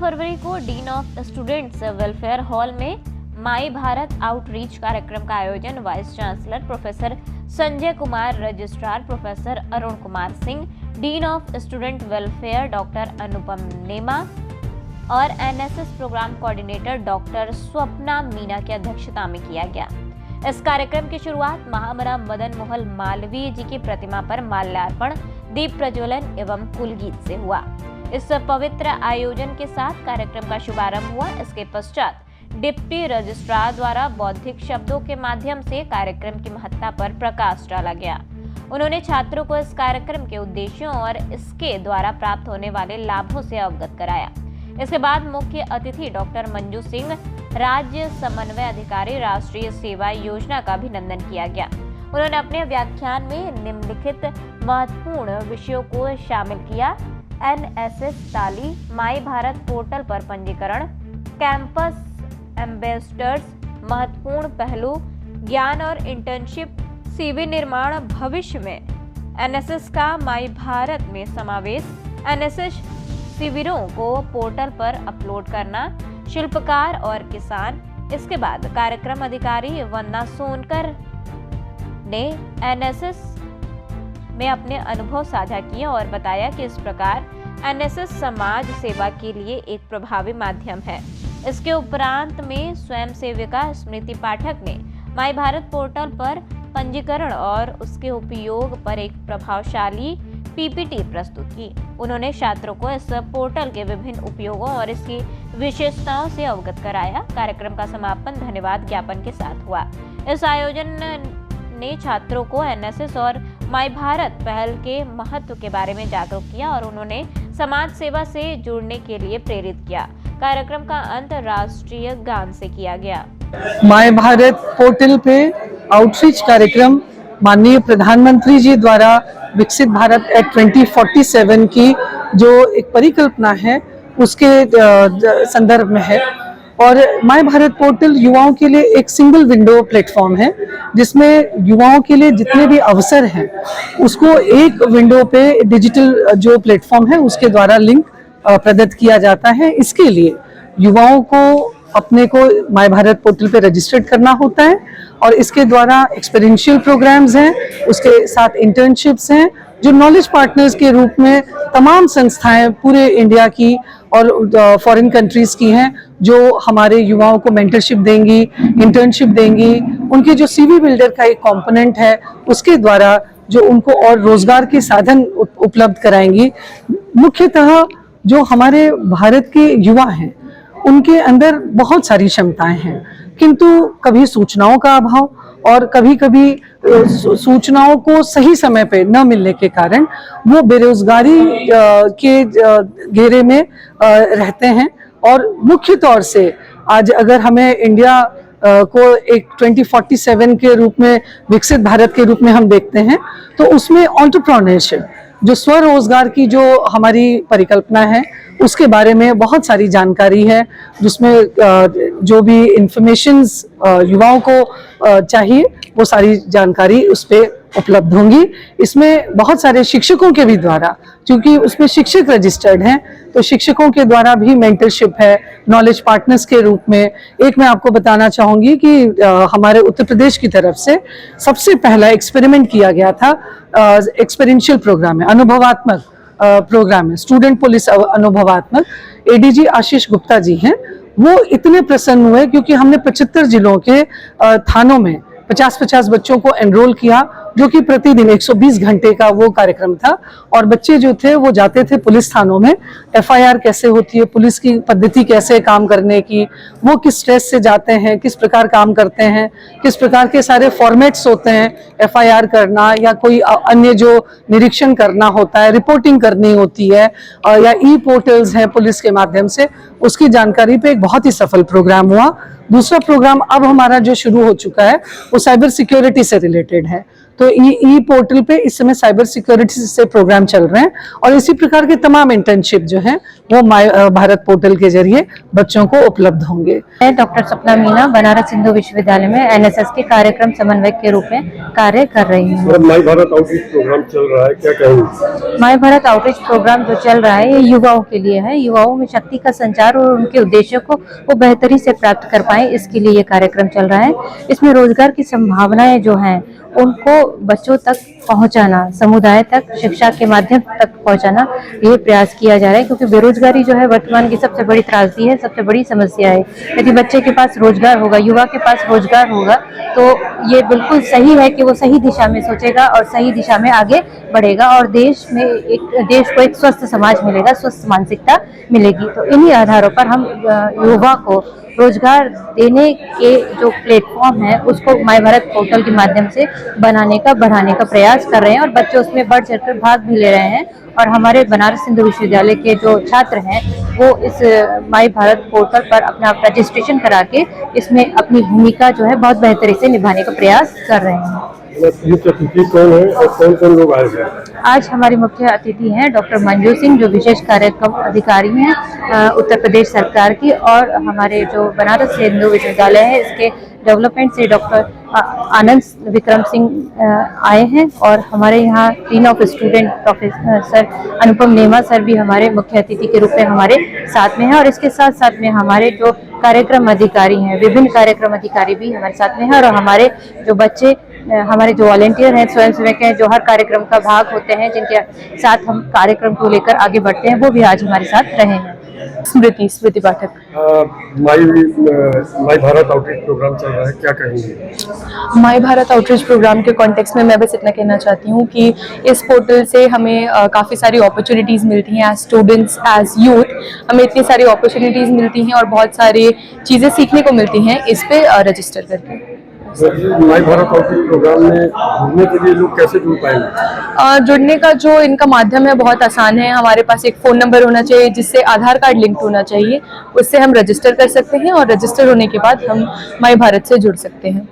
फरवरी को dean of students welfare hall में my Bharat outreach कार्यक्रम का आयोजन vice chancellor professor Sanjay Kumar, registrar professor Arun Kumar Singh, dean of student welfare doctor Anupam Nema और NSS programme coordinator doctor Swapna Meena की अध्यक्षता में किया गया। इस कार्यक्रम की शुरुआत महामना मदन मोहन मालवीय जी की प्रतिमा पर माल्यार्पण, दीप प्रज्वलन एवं कुलगीत से हुआ। इस पवित्र आयोजन के साथ कार्यक्रम का शुभारंभ हुआ। इसके पश्चात डिप्टी रजिस्ट्रार द्वारा बौद्धिक शब्दों के माध्यम से कार्यक्रम की महत्ता पर प्रकाश डाला गया। उन्होंने छात्रों को इस कार्यक्रम के उद्देश्यों और इसके द्वारा प्राप्त होने वाले लाभों से अवगत कराया। इसके बाद मुख्य अतिथि डॉक्टर मंजू सिंह, राज्य समन्वय अधिकारी, राष्ट्रीय सेवा योजना का अभिनंदन किया गया। उन्होंने अपने व्याख्यान में निम्नलिखित महत्वपूर्ण विषयों को शामिल किया: एनएसएस ताली, माई भारत पोर्टल पर पंजीकरण, कैंपस एम्बेसडर्स, महत्वपूर्ण पहलू, ज्ञान और इंटर्नशिप, सीवी निर्माण, भविष्य में एनएसएस का माई भारत में समावेश, एनएसएस शिविरों को पोर्टल पर अपलोड करना, शिल्पकार और किसान। इसके बाद कार्यक्रम अधिकारी वंदना सोनकर ने एनएसएस में अपने अनुभव साझा किए और बताया कि इस प्रकार एनएसएस समाज सेवा के लिए एक प्रभावी माध्यम है। इसके उपरांत में स्वयं सेविका स्मृति पाठक ने माई भारत पोर्टल पर पंजीकरण और उसके उपयोग पर एक प्रभावशाली पीपीटी प्रस्तुत की। उन्होंने छात्रों को इस पोर्टल के विभिन्न उपयोगों और इसकी विशेषताओं से अवगत कराया। कार्यक्रम का समापन धन्यवाद ज्ञापन के साथ हुआ। इस आयोजन ने छात्रों को एनएसएस और माई भारत पहल के महत्व के बारे में जागरूक किया और उन्होंने समाज सेवा से जुड़ने के लिए प्रेरित किया। कार्यक्रम का अंत राष्ट्रीय गान से किया गया। माई भारत पोर्टल पे आउटरीच कार्यक्रम माननीय प्रधानमंत्री जी द्वारा विकसित भारत एट 2047 की जो एक परिकल्पना है उसके संदर्भ में है। और माई भारत पोर्टल युवाओं के लिए एक सिंगल विंडो प्लेटफॉर्म है जिसमें युवाओं के लिए जितने भी अवसर हैं उसको एक विंडो पे डिजिटल जो प्लेटफॉर्म है उसके द्वारा लिंक प्रदत्त किया जाता है। इसके लिए युवाओं को अपने को माई भारत पोर्टल पे रजिस्टर्ड करना होता है और इसके द्वारा एक्सपीरियंशियल प्रोग्राम्स हैं, उसके साथ इंटर्नशिप्स हैं जो नॉलेज पार्टनर्स के रूप में तमाम संस्थाएं पूरे इंडिया की और फॉरेन कंट्रीज की हैं जो हमारे युवाओं को मेंटरशिप देंगी, इंटर्नशिप देंगी। उनके जो सीवी बिल्डर का एक कंपोनेंट है उसके द्वारा जो उनको और रोजगार के साधन उपलब्ध कराएंगी। मुख्यतः जो हमारे भारत के युवा हैं उनके अंदर बहुत सारी क्षमताएं हैं किंतु कभी सूचनाओं का अभाव और कभी कभी सूचनाओं को सही समय पे न मिलने के कारण वो बेरोजगारी के घेरे में रहते हैं। और मुख्य तौर से आज अगर हमें इंडिया को एक 2047 के रूप में विकसित भारत के रूप में हम देखते हैं तो उसमें एंटरप्रेन्योरशिप जो स्वरोजगार की जो हमारी परिकल्पना है उसके बारे में बहुत सारी जानकारी है जिसमें जो भी इंफॉर्मेशंस युवाओं को चाहिए वो सारी जानकारी उस पर उपलब्ध होंगी। इसमें बहुत सारे शिक्षकों के भी द्वारा, क्योंकि उसमें शिक्षक रजिस्टर्ड हैं तो शिक्षकों के द्वारा भी मेंटरशिप है नॉलेज पार्टनर्स के रूप में। एक मैं आपको बताना चाहूँगी कि हमारे उत्तर प्रदेश की तरफ से सबसे पहला एक्सपेरिमेंट किया गया था। एक्सपीरियंशियल प्रोग्राम है, अनुभवात्मक प्रोग्राम है, स्टूडेंट पुलिस अनुभवात्मक। एडीजी आशीष गुप्ता जी हैं, वो इतने प्रसन्न हुए क्योंकि हमने 75 जिलों के थानों में 50-50 बच्चों को एनरोल किया जो कि प्रतिदिन 120 घंटे का वो कार्यक्रम था। और बच्चे जो थे वो जाते थे पुलिस थानों में, एफआईआर कैसे होती है, पुलिस की पद्धति कैसे काम करने की, वो किस स्ट्रेस से जाते हैं, किस प्रकार काम करते हैं, किस प्रकार के सारे फॉर्मेट्स होते हैं एफआईआर करना या कोई अन्य जो निरीक्षण करना होता है, रिपोर्टिंग करनी होती है या ई पोर्टल्स हैं पुलिस के माध्यम से, उसकी जानकारी पे एक बहुत ही सफल प्रोग्राम हुआ। दूसरा प्रोग्राम अब हमारा जो शुरू हो चुका है वो साइबर सिक्योरिटी से रिलेटेड है। तो ई पोर्टल पे इस समय साइबर सिक्योरिटी से प्रोग्राम चल रहे हैं और इसी प्रकार के तमाम इंटर्नशिप जो है वो माय भारत पोर्टल के जरिए बच्चों को उपलब्ध होंगे। मैं डॉक्टर सपना मीना बनारस हिंदू विश्वविद्यालय में एनएसएस के कार्यक्रम समन्वयक के रूप में कार्य कर रही हूँ। माय भारत आउटरीच प्रोग्राम चल रहा है, क्या कहेंगे? माय भारत आउटरीच प्रोग्राम जो चल रहा है ये युवाओं के लिए है। युवाओं में शक्ति का संचार और उनके उद्देश्यों को वो बेहतरी से प्राप्त कर पाए, इसके लिए ये कार्यक्रम चल रहा है। इसमें रोजगार की संभावनाएं जो हैं उनको बच्चों तक पहुंचाना, समुदाय तक शिक्षा के माध्यम तक पहुंचाना, ये प्रयास किया जा रहा है, क्योंकि बेरोजगारी जो है वर्तमान की सबसे बड़ी त्रासदी है, सबसे बड़ी समस्या है। यदि बच्चे के पास रोजगार होगा, युवा के पास रोजगार होगा, तो ये बिल्कुल सही है कि वो सही दिशा में सोचेगा और सही दिशा में आगे बढ़ेगा और देश को एक स्वस्थ समाज मिलेगा, स्वस्थ मानसिकता मिलेगी। तो इन्हीं आधारों पर हम युवा को रोजगार देने के जो प्लेटफॉर्म है उसको माय भारत पोर्टल के माध्यम से बढ़ाने का प्रयास कर रहे हैं और बच्चे उसमें बढ़ चढ़कर भाग भी ले रहे हैं। और हमारे बनारस हिंदू विश्वविद्यालय के जो छात्र हैं वो इस माय भारत पोर्टल पर अपना रजिस्ट्रेशन करा के इसमें अपनी भूमिका जो है बहुत बेहतरी से निभाने का प्रयास कर रहे हैं। कौन है और कौन कौन लोग आए हैं? आज हमारी मुख्य अतिथि हैं डॉक्टर मंजू सिंह, जो विशेष कार्यक्रम अधिकारी हैं उत्तर प्रदेश सरकार की, और हमारे जो बनारस हिंदू विश्वविद्यालय है इसके डेवलपमेंट से डॉक्टर आनंद विक्रम सिंह आए हैं, और हमारे यहाँ डीन ऑफ स्टूडेंट प्रोफेसर अनुपम नेमा सर भी हमारे मुख्य अतिथि के रूप में हमारे साथ में हैं। और इसके साथ साथ में हमारे जो कार्यक्रम अधिकारी हैं, विभिन्न कार्यक्रम अधिकारी भी हमारे साथ में हैं, और हमारे जो बच्चे, हमारे जो वॉलेंटियर हैं, स्वयंसेवक हैं, जो हर कार्यक्रम का भाग होते हैं, जिनके साथ हम कार्यक्रम को लेकर आगे बढ़ते हैं, वो भी आज हमारे साथ रहे हैं। स्मृति पाठक। माय भारत आउटरीच प्रोग्राम चल रहा है, क्या कहेंगे? माय भारत आउटरीच प्रोग्राम के कॉन्टेक्स्ट में मैं बस इतना कहना चाहती हूँ कि इस पोर्टल से हमें काफ़ी सारी अपॉर्चुनिटीज़ मिलती हैं एज स्टूडेंट्स, एज यूथ। हमें इतनी सारी अपॉर्चुनिटीज़ मिलती हैं और बहुत सारी चीज़ें सीखने को मिलती हैं इस पे रजिस्टर करके। माय भारत आउटरीच प्रोग्राम में जुड़ने के लिए लोग कैसे जुड़ पाएंगे? जुड़ने का जो इनका माध्यम है बहुत आसान है। हमारे पास एक फ़ोन नंबर होना चाहिए जिससे आधार कार्ड लिंक होना चाहिए, उससे हम रजिस्टर कर सकते हैं और रजिस्टर होने के बाद हम माय भारत से जुड़ सकते हैं।